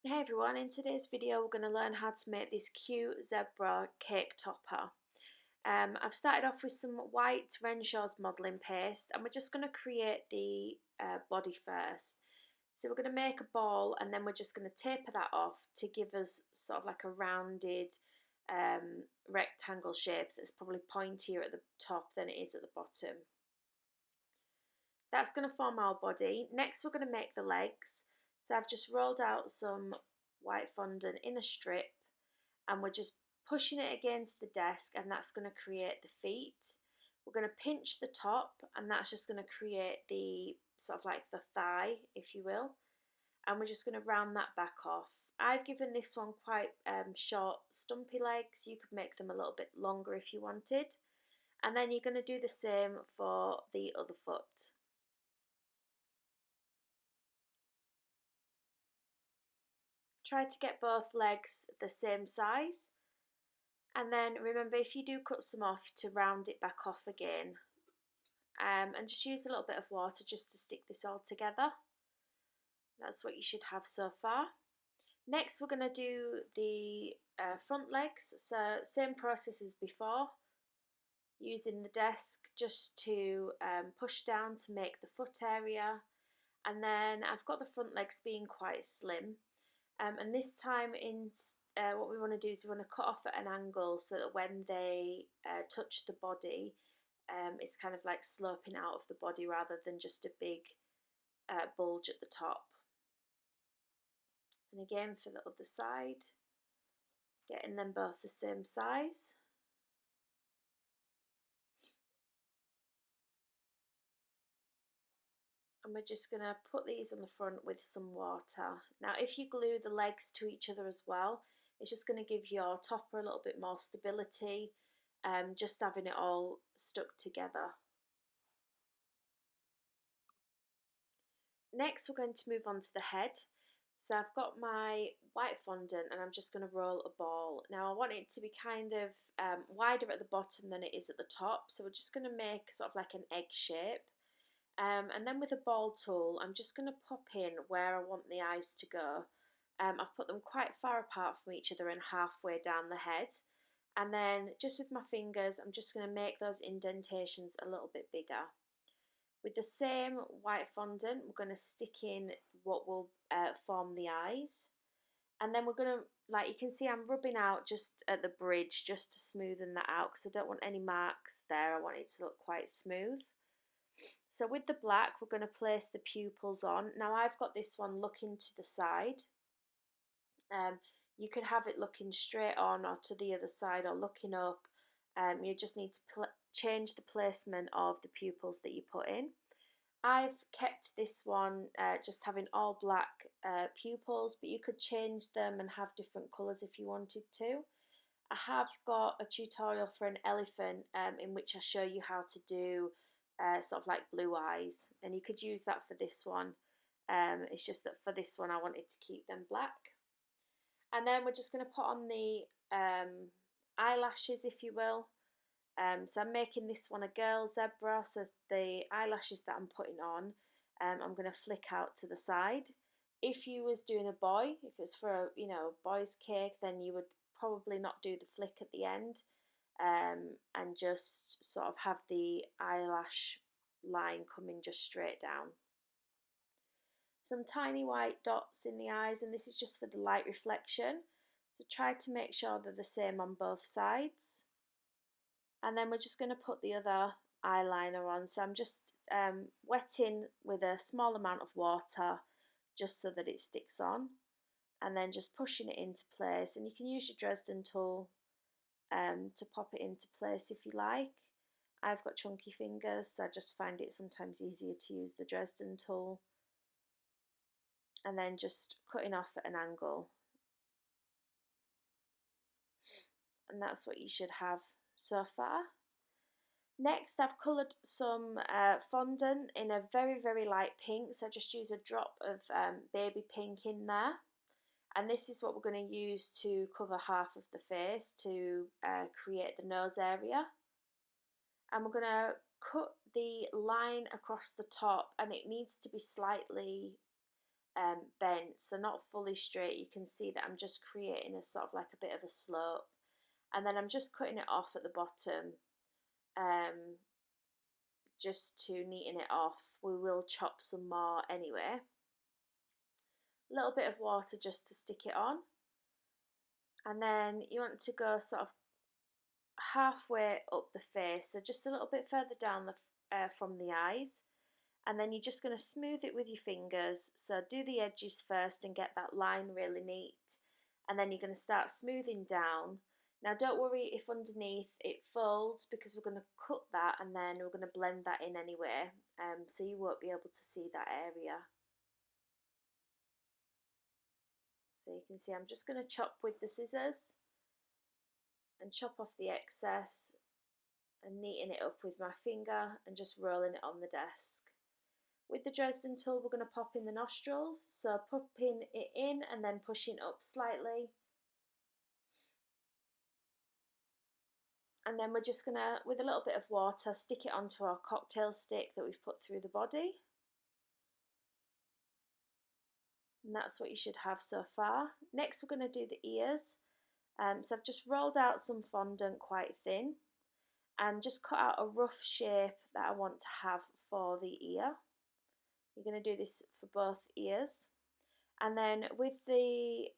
Hey everyone, in today's video we're going to learn how to make this cute zebra cake topper. I've started off with some white Renshaw's modelling paste and we're just going to create the body first. So we're going to make a ball and then we're just going to taper that off to give us sort of like a rounded rectangle shape that's probably pointier at the top than it is at the bottom. That's going to form our body. Next we're going to make the legs. So I've just rolled out some white fondant in a strip and we're just pushing it against the desk and that's going to create the feet. We're going to pinch the top and that's just going to create the sort of like the thigh, if you will. And we're just going to round that back off. I've given this one quite short stumpy legs. You could make them a little bit longer if you wanted. And then you're going to do the same for the other foot. Try to get both legs the same size, and then remember, if you do cut some off, to round it back off again, and just use a little bit of water just to stick this all together. That's what you should have so far. Next we're going to do the front legs, so same process as before, using the desk just to push down to make the foot area, and then I've got the front legs being quite slim. And this time what we want to do is we want to cut off at an angle so that when they touch the body, it's kind of like sloping out of the body rather than just a big bulge at the top. And again for the other side, getting them both the same size. And we're just going to put these on the front with some water. Now if you glue the legs to each other as well, it's just going to give your topper a little bit more stability, just having it all stuck together. Next we're going to move on to the head. So I've got my white fondant and I'm just going to roll a ball. Now I want it to be kind of wider at the bottom than it is at the top, so we're just going to make sort of like an egg shape. And then with a ball tool, I'm just going to pop in where I want the eyes to go. I've put them quite far apart from each other and halfway down the head. And then just with my fingers, I'm just going to make those indentations a little bit bigger. With the same white fondant, we're going to stick in what will form the eyes. And then we're going to, like you can see, I'm rubbing out just at the bridge just to smoothen that out because I don't want any marks there. I want it to look quite smooth. So with the black, we're going to place the pupils on. Now I've got this one looking to the side. You could have it looking straight on or to the other side or looking up. You just need to change the placement of the pupils that you put in. I've kept this one just having all black pupils, but you could change them and have different colours if you wanted to. I have got a tutorial for an elephant in which I show you how to do sort of like blue eyes, and you could use that for this one. It's just that for this one I wanted to keep them black. And then we're just going to put on the eyelashes, if you will. So I'm making this one a girl zebra, so the eyelashes that I'm putting on, I'm going to flick out to the side. If you was doing a boy, if it's for a boy's cake, then you would probably not do the flick at the end, and just sort of have the eyelash line coming just straight down. Some tiny white dots in the eyes, and this is just for the light reflection. So try to make sure they're the same on both sides. And then we're just going to put the other eyeliner on. So I'm just wetting with a small amount of water just so that it sticks on, and then just pushing it into place. And you can use your Dresden tool to pop it into place if you like. I've got chunky fingers, so I just find it sometimes easier to use the Dresden tool. And then just cutting off at an angle. And that's what you should have so far. Next, I've coloured some fondant in a very, very light pink, so I just use a drop of baby pink in there. And this is what we're going to use to cover half of the face to create the nose area. And we're going to cut the line across the top, and it needs to be slightly bent, so not fully straight. You can see that I'm just creating a sort of like a bit of a slope, and then I'm just cutting it off at the bottom, um, just to neaten it off. We will chop some more anyway. A little bit of water just to stick it on, and then you want to go sort of halfway up the face, so just a little bit further down from the eyes, and then you're just going to smooth it with your fingers. So do the edges first and get that line really neat, and then you're going to start smoothing down. Now don't worry if underneath it folds, because we're going to cut that and then we're going to blend that in anyway, so you won't be able to see that area. So you can see I'm just going to chop with the scissors and chop off the excess and neaten it up with my finger and just rolling it on the desk. With the Dresden tool, we're going to pop in the nostrils, so popping it in and then pushing up slightly. And then we're just going to, with a little bit of water, stick it onto our cocktail stick that we've put through the body. And that's what you should have so far. Next, we're going to do the ears. So I've just rolled out some fondant quite thin and just cut out a rough shape that I want to have for the ear. You're going to do this for both ears. And then with the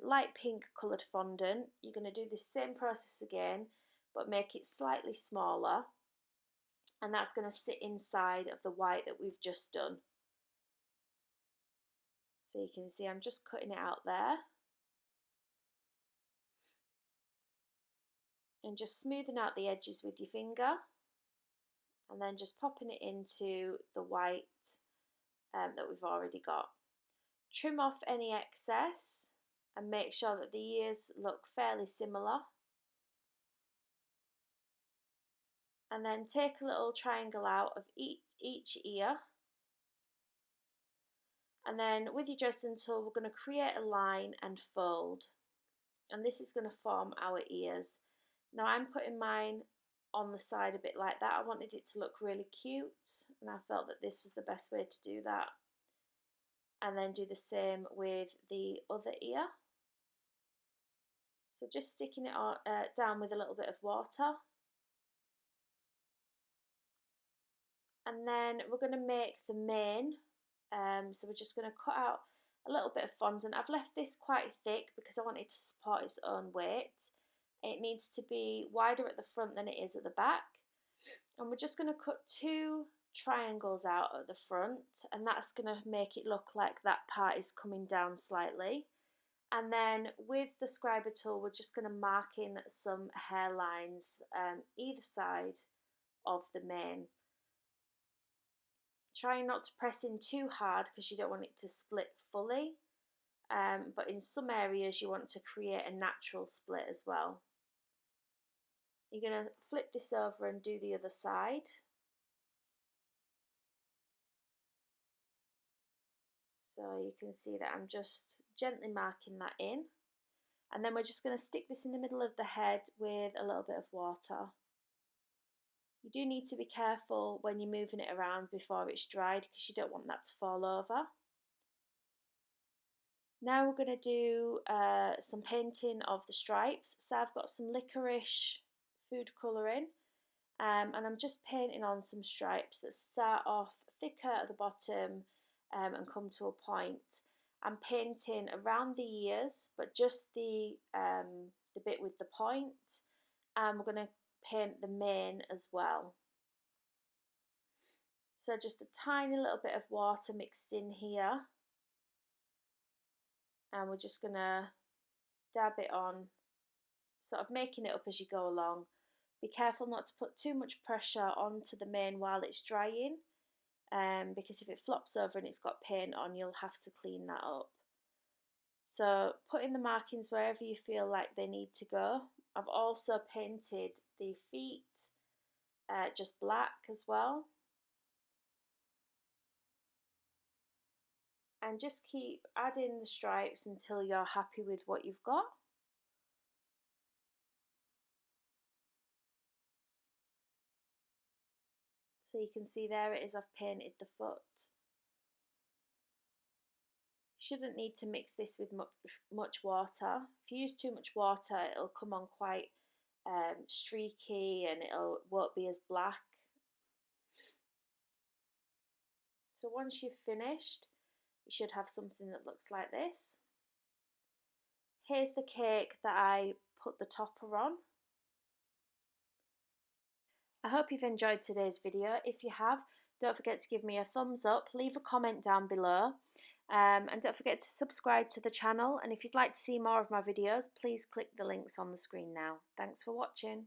light pink coloured fondant, you're going to do the same process again, but make it slightly smaller. And that's going to sit inside of the white that we've just done. So you can see I'm just cutting it out there. And just smoothing out the edges with your finger. And then just popping it into the white that we've already got. Trim off any excess and make sure that the ears look fairly similar. And then take a little triangle out of each ear. And then with your Dresden tool, we're going to create a line and fold. And this is going to form our ears. Now I'm putting mine on the side a bit like that. I wanted it to look really cute, and I felt that this was the best way to do that. And then do the same with the other ear. So just sticking it on, down with a little bit of water. And then we're going to make the mane. So we're just going to cut out a little bit of fondant. I've left this quite thick because I want it to support its own weight. It needs to be wider at the front than it is at the back. And we're just going to cut 2 triangles out at the front, and that's going to make it look like that part is coming down slightly. And then with the scriber tool, we're just going to mark in some hairlines either side of the mane. Trying not to press in too hard because you don't want it to split fully, but in some areas you want to create a natural split as well. You're going to flip this over and do the other side. So you can see that I'm just gently marking that in. And then we're just going to stick this in the middle of the head with a little bit of water. You do need to be careful when you're moving it around before it's dried, because you don't want that to fall over. Now we're going to do some painting of the stripes. So I've got some licorice food colouring, and I'm just painting on some stripes that start off thicker at the bottom and come to a point. I'm painting around the ears, but just the bit with the point, and we're going to paint the mane as well. So just a tiny little bit of water mixed in here, and we're just going to dab it on, sort of making it up as you go along. Be careful not to put too much pressure onto the mane while it's drying, because if it flops over and it's got paint on, you'll have to clean that up. So put in the markings wherever you feel like they need to go. I've also painted the feet just black as well. And just keep adding the stripes until you're happy with what you've got. So you can see there it is, I've painted the foot. Shouldn't need to mix this with much water. If you use too much water, it'll come on quite streaky and won't be as black. So once you've finished, you should have something that looks like this. Here's the cake that I put the topper on. I hope you've enjoyed today's video. If you have, don't forget to give me a thumbs up, leave a comment down below, and don't forget to subscribe to the channel. And if you'd like to see more of my videos, please click the links on the screen now. Thanks for watching.